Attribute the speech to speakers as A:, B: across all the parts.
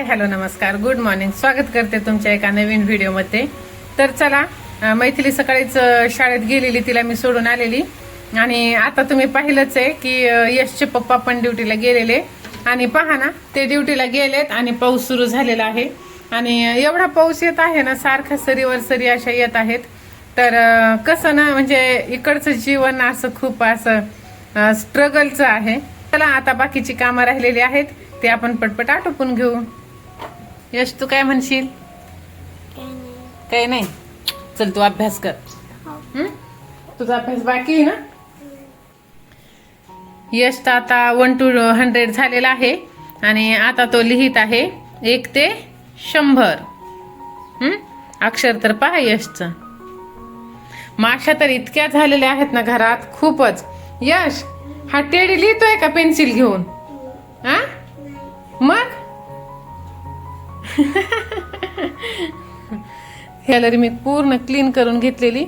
A: Hello नमस्कार good morning. स्वागत करते तुमच्या एका नवीन व्हिडिओमध्ये. तर चला, मैथिली सकाळीच शाळेत गेलेली, तिला मी सोडून आलेली. आणि आता तुम्ही पाहिलंच आहे की यशचे पप्पा पण ड्युटीला गेलेले. आणि पहा ना, ते ड्युटीला गेलेत आणि पाऊस सुरू झालेला आहे. आणि एवढा पाऊस येत आहे ना, सारखा सरीवर सरी अशा येत आहेत. तर कसं ना, म्हणजे इकडचं जीवन असं खूप असं स्ट्रगलचं आहे. चला, आता बाकीची कामं राहिलेली आहेत ते आपण पटपट आटोपून घेऊ. यश, तू काय म्हणशील? काही नाही. चल, तू अभ्यास कर. तुझा अभ्यास बाकी आहे ना? यश तर आता 1 to 100 झालेला आहे आणि आता तो लिहित आहे 1 ते 100. अक्षर तर पहा यशचं. माशा तर इतक्या झालेल्या आहेत ना घरात, खूपच. यश, हा टेडी लिहितोय का पेन्सिल घेऊन? हा, मग गॅलरी मी पूर्ण क्लीन करून घेतलेली.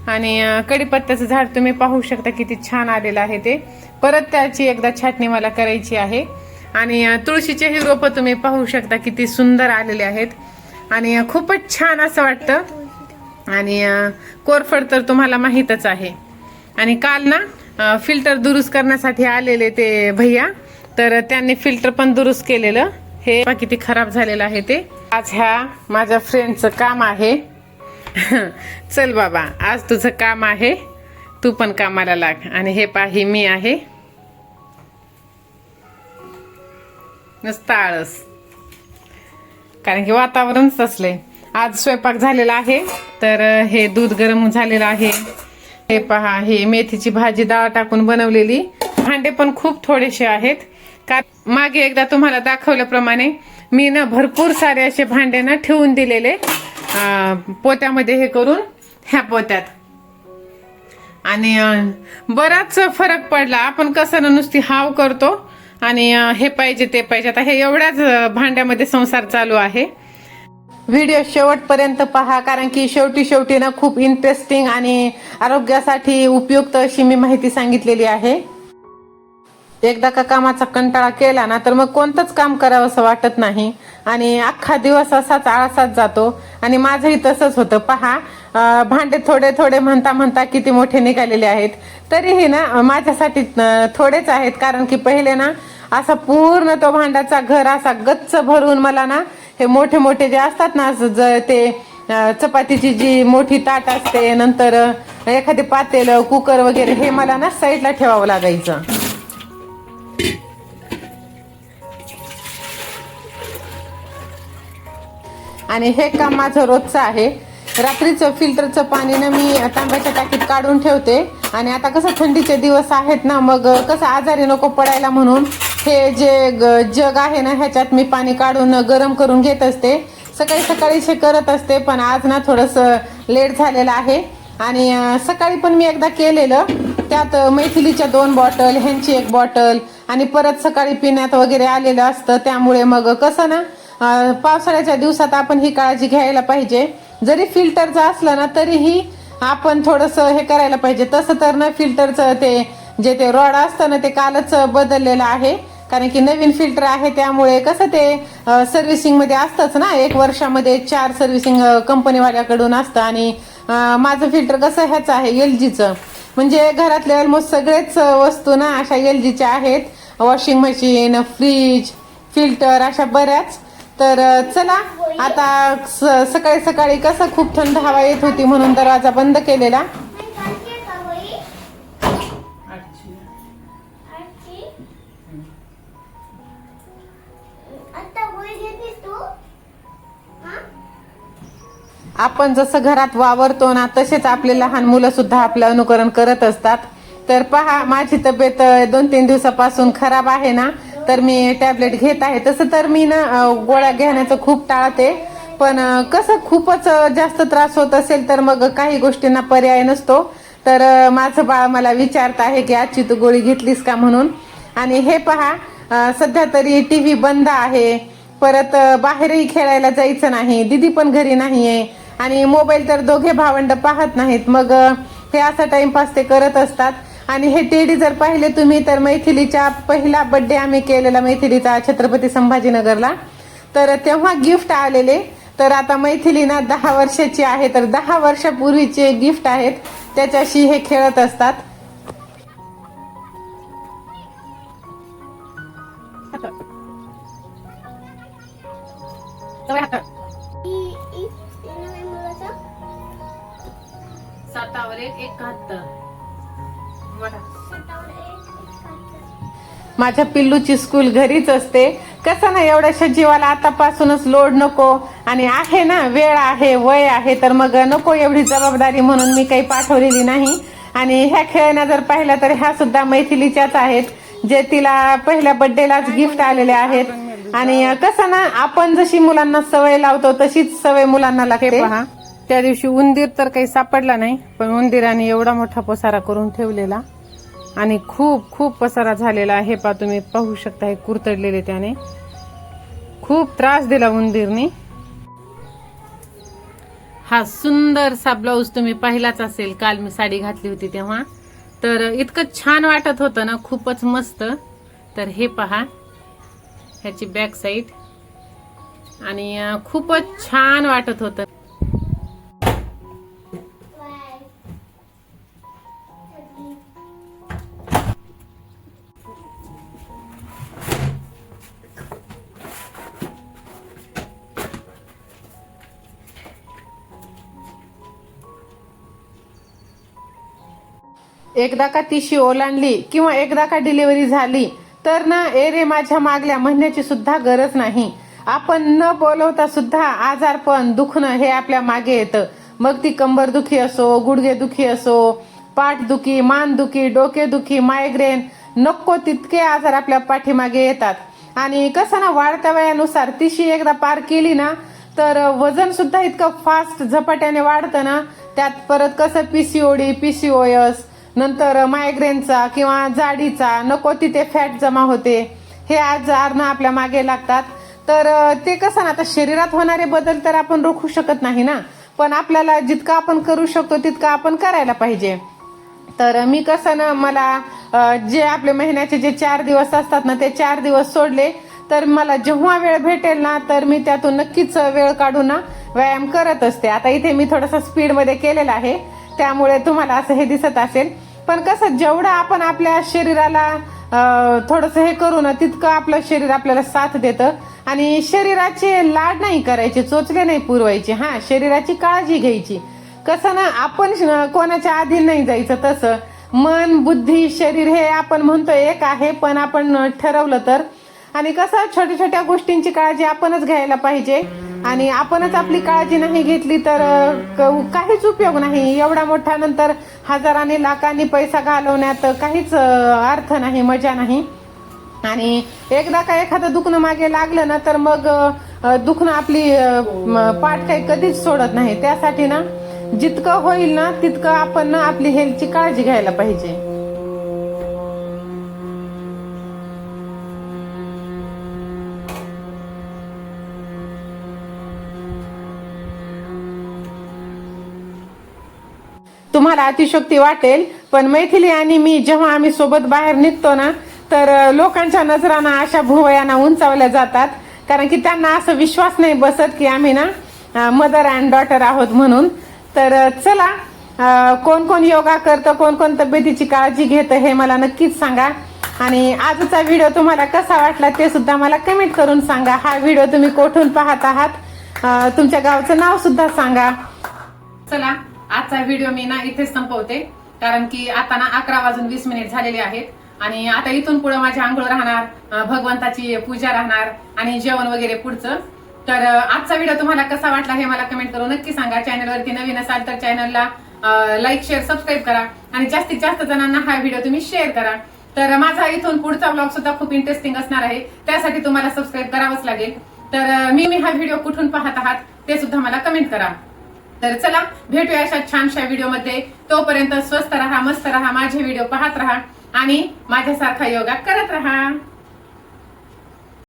A: आणि कढीपत्त्याचं झाड तुम्ही पाहू शकता किती छान आलेलं आहे ते. परत त्याची एकदा छाटणी मला करायची आहे. आणि तुळशीचे ही रोपं तुम्ही पाहू शकता किती सुंदर आलेले आहेत आणि खूपच छान असं वाटतं. आणि कोरफड तर तुम्हाला माहीतच आहे. आणि काल ना फिल्टर दुरुस्त करण्यासाठी आलेले ते भैया, तर त्यांनी फिल्टर पण दुरुस्त केलेलं. हे किती खराब झालेलं आहे ते. आज ह्या माझ्या फ्रेंडचं काम आहे. चल बाबा, आज तुझं काम आहे, तू पण कामाला लाग. आणि हे पाही मी आहे नुसतं आळस, कारण की वातावरणच असले. आज स्वयंपाक झालेला आहे. तर हे दूध गरम झालेलं आहे. हे पहा, हे मेथीची भाजी डाळ टाकून बनवलेली. भांडे पण खूप थोडेसे आहेत. का मागे एकदा तुम्हाला दाखवल्याप्रमाणे मी ना भरपूर सारे असे भांडे ना ठेवून दिलेले पोत्यामध्ये, हे करून ह्या पोत्यात. आणि बराच फरक पडला. आपण कसं ना नुसती हाव करतो आणि हे पाहिजे ते पाहिजे. आता हे एवढ्याच भांड्यामध्ये संसार चालू आहे. व्हिडिओ शेवटपर्यंत पहा, कारण की शेवटी ना खूप इंटरेस्टिंग आणि आरोग्यासाठी उपयुक्त अशी मी माहिती सांगितलेली आहे. एकदा का कामाचा कंटाळा केला ना, तर मग कोणतंच काम करावं असं वाटत नाही आणि अख्खा दिवस असाच आळसात जातो. आणि माझंही तसंच होतं. पहा, भांडे थोडे थोडे म्हणता किती मोठे निघालेले आहेत. तरीही ना माझ्यासाठी थोडेच आहेत, कारण की पहिले ना असा पूर्ण तो भांड्याचा घर असा गच्च भरून मला ना हे मोठे मोठे जे असतात ना, ते चपातीची जी मोठी ताट असते, नंतर एखादी पातेलं, कुकर वगैरे, हे मला ना साईडला ठेवावं लागायचं. आणि हे काम माझं रोजचं आहे. रात्रीचं फिल्टरचं पाणी ना मी तांब्याच्या टाकीत काढून ठेवते. आणि आता कसं थंडीचे दिवस आहेत ना, मग कसं आजारी नको पडायला म्हणून हे जे जग आहे ना, ह्याच्यात मी पाणी काढून गरम करून घेत असते. सकाळी हे करत असते, पण आज ना थोडंसं लेट झालेलं आहे. आणि सकाळी पण मी एकदा केलेलं, त्यात मैथिलीच्या 2 बॉटल, ह्यांची 1 बॉटल, आणि परत सकाळी पिण्यात वगैरे आलेलं असतं. त्यामुळे मग कसं ना, पावसाळ्याच्या दिवसात आपण ही काळजी घ्यायला पाहिजे. जरी फिल्टरचं असलं ना, तरीही आपण थोडंसं हे करायला पाहिजे. तसं तर ना फिल्टरचं ते रॉड असतं ना, ते कालच बदललेलं आहे, कारण की नवीन फिल्टर आहे. त्यामुळे कसं ते सर्व्हिसिंगमध्ये असतंच ना, 1 वर्षामध्ये 4 सर्व्हिसिंग कंपनीवाल्याकडून असतं. आणि माझं फिल्टर कसं ह्याचं आहे, LGचं. म्हणजे घरातले ऑलमोस्ट सगळेच वस्तू ना अशा LGच्या आहेत. वॉशिंग मशीन, फ्रीज, फिल्टर, अशा बऱ्याच. तर चला, आता सकाळी कसं खूप थंड हवा येत होती म्हणून दरवाजा बंद केलेला. आपण जसं घरात वावरतो ना, तसेच आपले लहान मुलं सुद्धा आपलं अनुकरण करत असतात. तर पहा, माझी तब्येत 2-3 दिवसापासून खराब आहे ना, तर मी टॅबलेट घेत आहे. तसं तर मी ना गोळ्या घेण्याचं खूप टाळते, पण कसं खूपच जास्त त्रास होत असेल तर मग काही गोष्टींना पर्याय नसतो. तर माझं बाळ मला विचारत आहे की आजची तू गोळी घेतलीस का म्हणून. आणि हे पहा, सध्या तरी TV बंद आहे. परत बाहेरही खेळायला जायचं नाही, दीदी पण घरी नाहीये. आणि मोबाईल तर दोघे भावंड पाहत नाहीत. मग हे असा टाइमपास ते करत असतात. आणि हे टेडी जर पाहिले तुम्ही, तर मैथिलीचा पहिला बर्थडे आम्ही केलेला मैथिलीचा छत्रपती संभाजीनगरला. तर तेव्हा गिफ्ट आलेले. तर आता मैथिली ना 10 वर्षाची आहे, तर 10 वर्षापूर्वीचे गिफ्ट आहेत, त्याच्याशी हे खेळत असतात. सातावर 71. माझ्या पिल्लूची स्कूल घरीच असते. कसं ना, एवढ्याशा जीवाला आतापासूनच लोड नको, आणि आहे ना, वेळ आहे, वय आहे, तर मग नको एवढी जबाबदारी म्हणून मी काही पाठवलेली नाही. आणि ह्या खेळण्या जर पाहिल्या तर ह्या सुद्धा मैथिलीच्याच आहेत, जे तिला पहिल्या बर्थडेलाच गिफ्ट आलेले आहेत. आणि कसं ना, आपण जशी मुलांना सवय लावतो तशीच सवय मुलांना लागते. पहा, त्या दिवशी उंदीर तर काही सापडला नाही, पण उंदीराने एवढा मोठा पसारा करून ठेवलेला, आणि खूप खूप पसारा झालेला आहे. पहा, तुम्ही पाहू शकता, हे कुरतडलेले, त्याने खूप त्रास दिला उंदीरने. हा सुंदरसा ब्लाऊज तुम्ही पाहिलाच असेल, काल मी साडी घातली होती तेव्हा, तर इतकं छान वाटत होतं ना, खूपच मस्त. तर हे पहा, ह्याची बॅक साईड, आणि खूपच छान वाटत होतं. एकदा का तिशी ओलांडली किंवा एकदा का डिलिव्हरी झाली तर ना, ए रे माझ्या मागल्या म्हणण्याची सुद्धा गरज नाही. आपण न बोलवता सुद्धा आजारपण, दुखणं हे आपल्या मागे येतं. मग ती कंबरदुखी असो, गुडघेदुखी असो, पाठदुखी, मानदुखी, डोकेदुखी, मायग्रेन, नको तितके आजार आपल्या पाठीमागे येतात. आणि कसं ना, वाढत्या वयानुसार तिशी एकदा पार केली ना, तर वजन सुद्धा इतकं फास्ट झपाट्याने वाढतं ना. त्यात परत कसं पीसीओडी, पीसीओएस, नंतर मायग्रेनचा किंवा जाडीचा, नको तिथे फॅट जमा होते, हे आजार ना आपल्या मागे लागतात. तर ते कसं ना, आता शरीरात होणारे बदल तर आपण रोखू शकत नाही ना, पण आपल्याला जितकं आपण करू शकतो तितकं आपण करायला पाहिजे. तर मी कसं ना, मला जे आपले महिन्याचे जे 4 दिवस असतात ना, ते 4 दिवस सोडले, तर मला जेव्हा वेळ भेटेल ना, तर मी त्यातून नक्कीच वेळ काढून ना व्यायाम करत असते. आता इथे मी थोडासा स्पीडमध्ये केलेला आहे, त्यामुळे तुम्हाला असं हे दिसत असेल. पण कसं, जेवढं आपण आपल्या शरीराला थोडंसं हे करू ना, तितकं आपलं शरीर आपल्याला साथ देतं. आणि शरीराचे लाड नाही करायचे, चोचले नाही पुरवायचे, हा, शरीराची काळजी घ्यायची. कसं ना, आपण कोणाच्या अधीन नाही जायचं. तसं मन, बुद्धी, शरीर हे आपण म्हणतो एक आहे, पण आपण ठरवलं तर. आणि कसं, छोट्या छोट्या गोष्टींची काळजी आपणच घ्यायला पाहिजे, आणि आपणच आपली काळजी नाही घेतली तर काहीच उपयोग नाही. एवढा मोठा नंतर हजारांनी लाखांनी पैसा घालवण्यात काहीच अर्थ नाही, मजा नाही. आणि एकदा का एखादं दुखणं मागे लागलं ना, तर मग दुखणं आपली पाठ काही कधीच सोडत नाही. त्यासाठी ना, जितकं होईल ना तितकं आपण ना आपली हेल्थची काळजी घ्यायला पाहिजे. तुम्हाला अतिशयोक्ती वाटेल, पण मैथिली आणि मी जेव्हा आम्ही सोबत बाहेर निघतो ना, तर लोकांच्या नजरांना अशा भुवयाना उंचावल्या जातात, कारण की त्यांना असं विश्वास नाही बसत की आम्ही ना मदर अँड डॉटर आहोत म्हणून. तर चला, कोण कोण योगा करतं, कोण कोण तब्येतीची काळजी घेतं, हे मला नक्कीच सांगा. आणि आजचा व्हिडिओ तुम्हाला कसा वाटला ते सुद्धा मला कमेंट करून सांगा. हा व्हिडिओ तुम्ही कुठून पाहत आहात, तुमच्या गावचं नाव सुद्धा सांगा. चला, आजचा व्हिडिओ मी ना इथेच संपवते, कारण की आता ना 11:20 झालेले आहेत, आणि आता इथून पुढे माझी आंघोळ राहणार, भगवंताची पूजा राहणार, आणि जेवण वगैरे पुढचं. तर आजचा व्हिडिओ तुम्हाला कसा वाटला हे मला कमेंट करून नक्की सांगा. चॅनलवरती नवीन असाल तर चॅनलला लाईक, शेअर, सबस्क्राईब करा, आणि जास्तीत जास्त जणांना हा व्हिडिओ तुम्ही शेअर करा. तर माझा इथून पुढचा ब्लॉग सुद्धा खूप इंटरेस्टिंग असणार आहे, त्यासाठी तुम्हाला सबस्क्राईब करावंच लागेल. तर मी हा व्हिडिओ कुठून पाहत आहात ते सुद्धा मला कमेंट करा. तर चला, भेटूया अशा छानशा व्हिडिओमध्ये. तोपर्यंत स्वस्थ राहा, मस्त राहा, माझे व्हिडिओ पाहत राहा, आणि माझ्यासारखा योगा करत राहा.